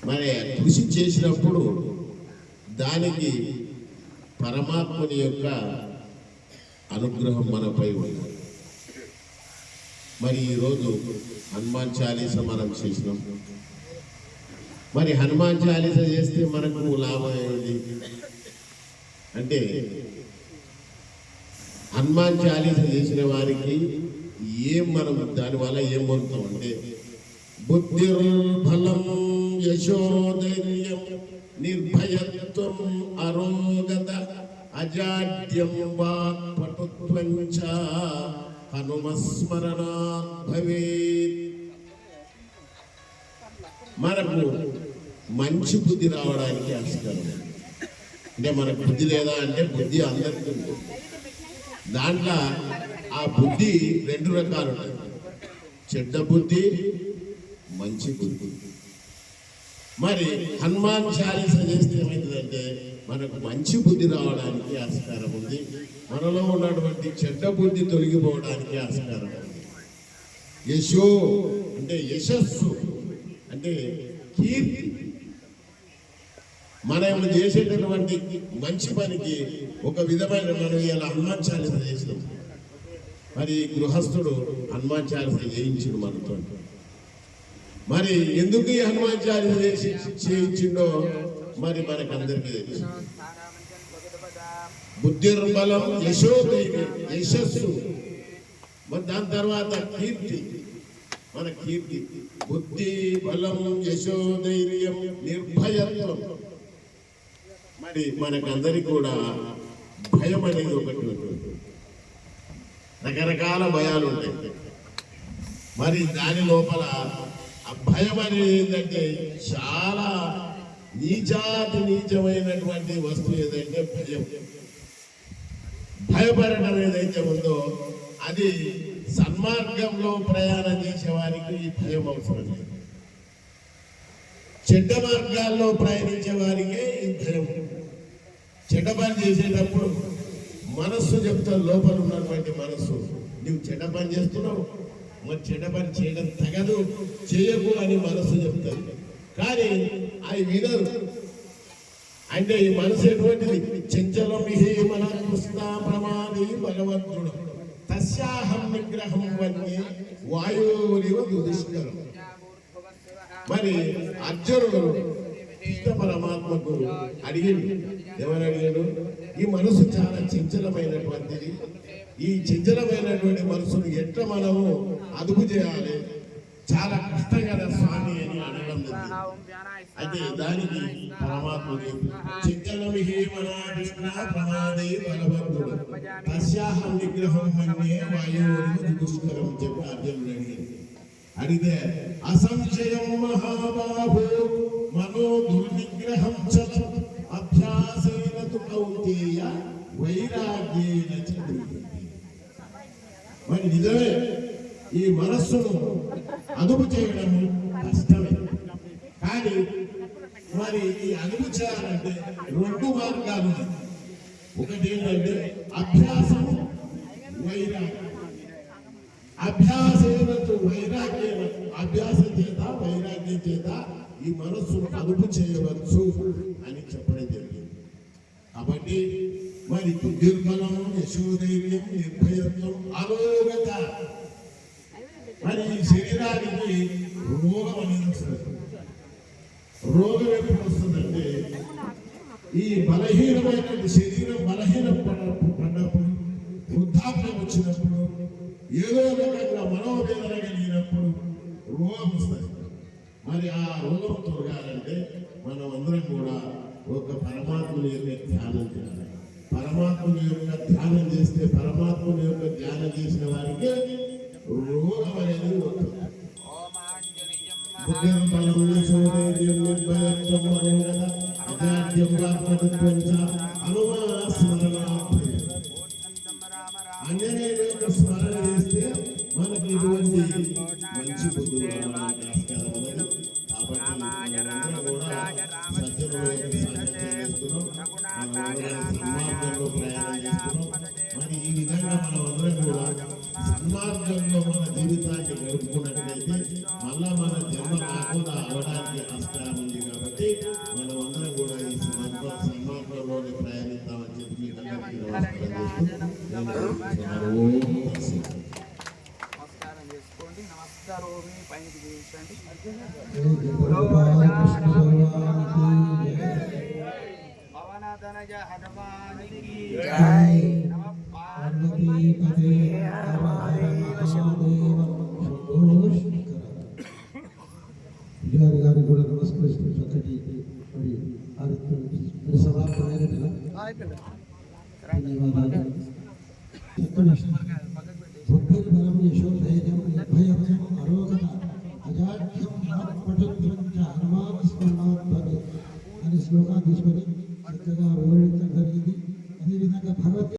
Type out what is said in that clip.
మరి కృషి చేసినప్పుడు దానికి పరమాత్మని యొక్క అనుగ్రహం మనపై ఉంది. మరి ఈరోజు హనుమాన్ చాలీస మనం చేసినాం. మరి హనుమాన్ చాలీస చేస్తే మనకు లాభం ఏమిటి అంటే, హనుమాన్ చాలీస చేసిన వారికి మనం దానివల్ల ఏం పొందుతాం అంటే, బుద్ధిర్బలం యశోధైర్యం నిర్భయత్వం అరోగత అజాడ్యం వాక్పటుత్వం చ హనుమస్మరణాత్ భవేత్. మనకు మంచి బుద్ధి రావడానికి ఆస్కారం. అంటే మనకు బుద్ధి లేదా అంటే బుద్ధి అందరికీ ఉంది. దాంట్లో ఆ బుద్ధి రెండు రకాలు ఉంటాయి, చెడ్డ బుద్ధి, మంచి బుద్ధి. మరి హనుమాన్ చాలీస చేస్తే ఏమైందంటే మనకు మంచి బుద్ధి రావడానికి ఆస్కారం ఉంది, మనలో ఉన్నటువంటి చెడ్డ బుద్ధి తొలగిపోవడానికి ఆస్కారం ఉంది. యశో అంటే యశస్సు అంటే కీర్తి. మనం చేసేటటువంటి మంచి పనికి ఒక విధమైన మనం ఇలా హనుమాన్ చాలీస చేసినాం. మరి గృహస్థుడు హనుమాన్ చాలీస చేయించిండు మనతో. మరి ఎందుకు ఈ హనుమాన్ చాలీస చేయించిండో మరి మనకందరికీ తెలుసు. బుద్ధిర్బలం యశోధైర్యం, యశస్సు. మరి దాని తర్వాత కీర్తి, మన కీర్తి. బుద్ధి బలం యశోధైర్యం నిర్భయత్వం. మరి మనకందరికి కూడా భయం అనేది ఒకటి ఉంటుంది. రకరకాల భయాలు ఉంటాయి. మరి దాని లోపల ఆ భయం అనేది ఏంటంటే చాలా నీచమైనటువంటి వస్తువు ఏదంటే భయం. భయపడటం ఏదైతే ఉందో అది సన్మార్గంలో ప్రయాణం చేసే వారికి ఈ భయం అవసరం లేదు. చెడ్డ మార్గాల్లో ప్రయాణించే వారికే ఈ భయం. చెడ్డ పని చేసేటప్పుడు మనస్సు చెప్తా, లోపల ఉన్నటువంటి మనస్సు, నువ్వు చెడ్డ పని చేస్తున్నావు, మరి చెడ్డ పని చేయడం తగదు, చేయకు అని మనస్సు చెప్తాడు. కానీ అవి వినరు. అంటే ఈ మనసు ఎటువంటిది? చంచలం మన కృష్ణ ప్రమాది బలవంతుడు తస్యాహం నిగ్రహం వన్నే వాయురివ దుష్కరం. మరి అర్జునుడు కృష్ణ పరమాత్మకు అడిగాడు, ఎవరు అడిగాడు? ఈ మనసు చాలా చంచలమైనటువంటిది, ఈ చంచలమైనటువంటి మనసును ఎట్లా మనము అదుపు చేయాలి, చాలా కష్టం కదా స్వామి అని అనడం జరిగింది. అయితే దానికి పరమాత్ముడు చంచలమిహి మన కృష్ణ ప్రమాదే బలవంతుడు తస్యాహం నిగ్రహం మన్యే వాయురివ దుష్కరం చెప్పి అర్జునుడు అడిగాడు. అడిగితే అసంశయం మహాబాహో మనో దుర్నిగ్రహం చ అభ్యాసేన తు కౌంతేయ వైరాగ్యేన చ. మరి నిజమే, ఈ మనస్సును అదుపు చేయడం కష్టమే. కానీ మరి ఈ అదుపు చేయాలంటే రెండు మార్గాలు. ఒకటి ఏంటంటే అభ్యాసం, వైరాగ్యం. అభ్యాసేనతో వైరాగ్యం, అభ్యాసం చేత వైరాగ్యం చేత ఈ మనస్సును అదుపు చేయవచ్చు అని చెప్పడం జరిగింది. కాబట్టి మరి దుర్బలం యశోధైర్యం నిర్భయత్వం అరోగత. మరి ఈ శరీరానికి రోగం అనేది వస్తుంది. రోగం ఎప్పుడు వస్తుందంటే ఈ బలహీనమైనటువంటి శరీరం బలహీనపడినప్పుడు, వృద్ధాప్యం వచ్చినప్పుడు, ఏదో రకంగా మనోవేదన కలిగినప్పుడు రోగం వస్తుంది. మరి ఆ రోగం తొలగాలంటే మనం అందరం కూడా ఒక పరమాత్మని యొక్క ధ్యానం చేయాలి. పరమాత్మని యొక్క ధ్యానం చేస్తే, పరమాత్మని యొక్క ధ్యానం చేసిన వారికి రోగం అనేది వస్తుంది. ఆంజనేయుల యొక్క స్మరణ చేస్తే మనకి ఇటువంటి మంచి బుద్ధులు రావడానికి ఆస్కారం ఉన్నది. కాబట్టి మనందరం కూడా సజ్జనుల యొక్క సాంగత్యం చేస్తున్నాం, సన్మార్గంలో ప్రయాణం చేస్తున్నాం. మరి ఈ విధంగా మనం అందరం కూడా సన్మార్గంలో మన జీవితాన్ని గడుపుకున్నట్లయితే మళ్ళా మన జన్మ రాకుండా అవడానికి ఆస్కారం ఉంది. నమస్కారం చేసుకోండి. నమస్కారం పైకి చూపించండి. పవనతనజ హనుమానికి జై. నమః పార్వతీ పతే గారి కూడా నమస్కరిస్తూ చక్కటి మరి సమాప్తమైన ధన్యవాదాలు. బుద్ధిర్బలం యశోధైర్యం నిర్భయం అరోగత అజాఢ్యం పటుత్వం చ హనుమాన్ స్మరణాత్ భవేత్ అని శ్లోకాన్ని తీసుకొని